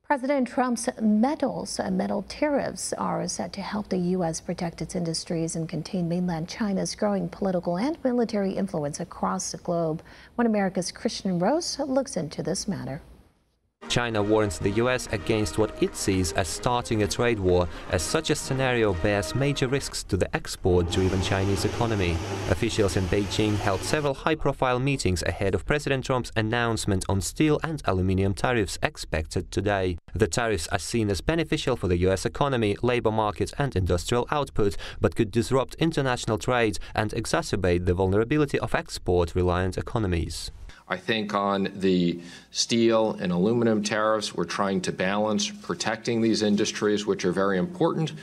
President Trump's metal tariffs are set to help the U.S. protect its industries and contain mainland China's growing political and military influence across the globe. One America's Kristian Rouz looks into this matter. China warns the U.S. against what it sees as starting a trade war, as such a scenario bears major risks to the export-driven Chinese economy. Officials in Beijing held several high-profile meetings ahead of President Trump's announcement on steel and aluminum tariffs expected today. The tariffs are seen as beneficial for the U.S. economy, labor market and industrial output, but could disrupt international trade and exacerbate the vulnerability of export-reliant economies. I think on the steel and aluminum tariffs, we're trying to balance protecting these industries, which are very important,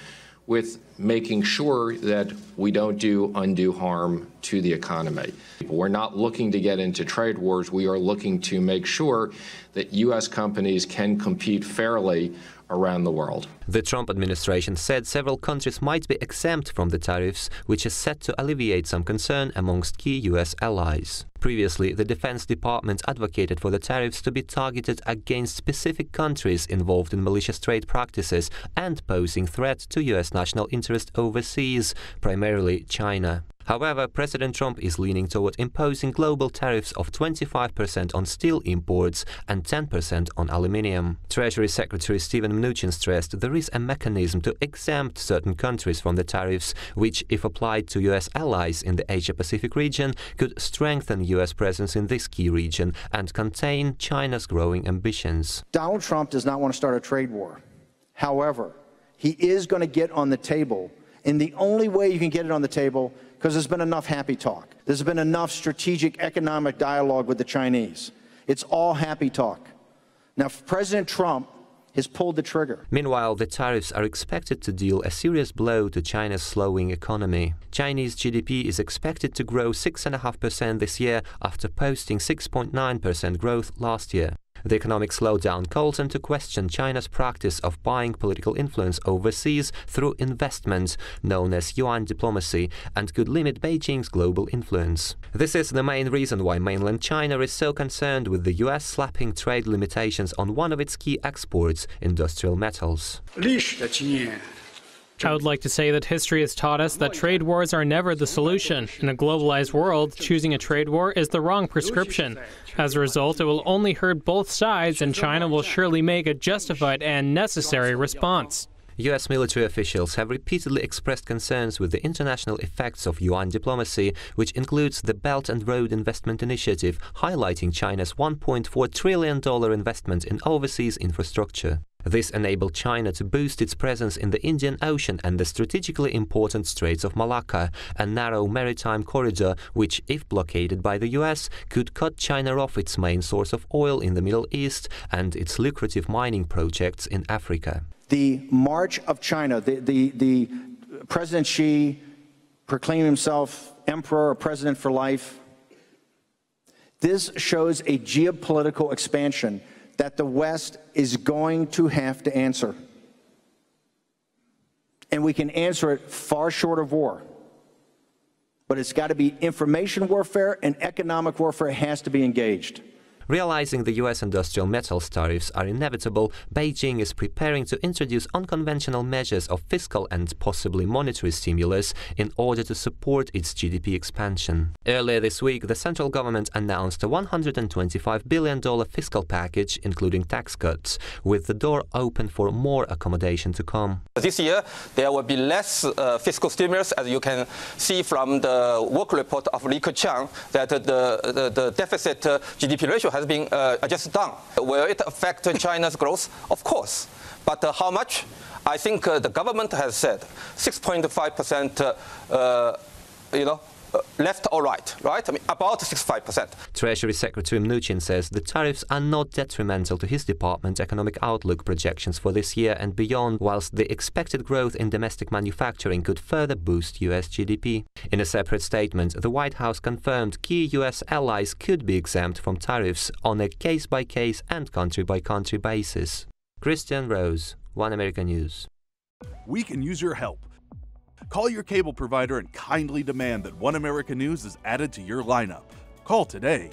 with making sure that we don't do undue harm to the economy. We're not looking to get into trade wars. We are looking to make sure that U.S. companies can compete fairly around the world. The Trump administration said several countries might be exempt from the tariffs, which is set to alleviate some concern amongst key U.S. allies. Previously, the Defense Department advocated for the tariffs to be targeted against specific countries involved in malicious trade practices and posing threat to U.S. national interest overseas, primarily China. However, President Trump is leaning toward imposing global tariffs of 25% on steel imports and 10% on aluminium. Treasury Secretary Steven Mnuchin stressed there is a mechanism to exempt certain countries from the tariffs, which, if applied to U.S. allies in the Asia-Pacific region, could strengthen U.S. presence in this key region and contain China's growing ambitions. Donald Trump does not want to start a trade war. However, he is going to get on the table, and the only way you can get it on the table, because there's been enough happy talk. There's been enough strategic economic dialogue with the Chinese. It's all happy talk. Now, President Trump has pulled the trigger. Meanwhile, the tariffs are expected to deal a serious blow to China's slowing economy. Chinese GDP is expected to grow 6.5% this year after posting 6.9% growth last year. The economic slowdown calls into question China's practice of buying political influence overseas through investment, known as yuan diplomacy, and could limit Beijing's global influence. This is the main reason why mainland China is so concerned with the U.S. slapping trade limitations on one of its key exports, industrial metals. I would like to say that history has taught us that trade wars are never the solution. In a globalized world, choosing a trade war is the wrong prescription. As a result, it will only hurt both sides, and China will surely make a justified and necessary response. U.S. military officials have repeatedly expressed concerns with the international effects of yuan diplomacy, which includes the Belt and Road Investment Initiative, highlighting China's $1.4 trillion investment in overseas infrastructure. This enabled China to boost its presence in the Indian Ocean and the strategically important Straits of Malacca, a narrow maritime corridor which, if blockaded by the U.S., could cut China off its main source of oil in the Middle East and its lucrative mining projects in Africa. The march of China, the President Xi proclaiming himself emperor or president for life, this shows a geopolitical expansion that the West is going to have to answer. And we can answer it far short of war. But it's got to be information warfare and economic warfare has to be engaged. Realizing the U.S. industrial metals tariffs are inevitable, Beijing is preparing to introduce unconventional measures of fiscal and possibly monetary stimulus in order to support its GDP expansion. Earlier this week, the central government announced a $125 billion fiscal package, including tax cuts, with the door open for more accommodation to come. This year, there will be less fiscal stimulus, as you can see from the work report of Li Keqiang, that the deficit GDP ratio has been adjusted down. Will it affect China's growth? Of course. But how much? I think the government has said 6.5%, left or right? I mean, about 65%. Treasury Secretary Mnuchin says the tariffs are not detrimental to his department's economic outlook projections for this year and beyond, whilst the expected growth in domestic manufacturing could further boost U.S. GDP. In a separate statement, the White House confirmed key U.S. allies could be exempt from tariffs on a case-by-case and country-by-country basis. Kristian Rouz, One America News. We can use your help. Call your cable provider and kindly demand that One America News is added to your lineup. Call today.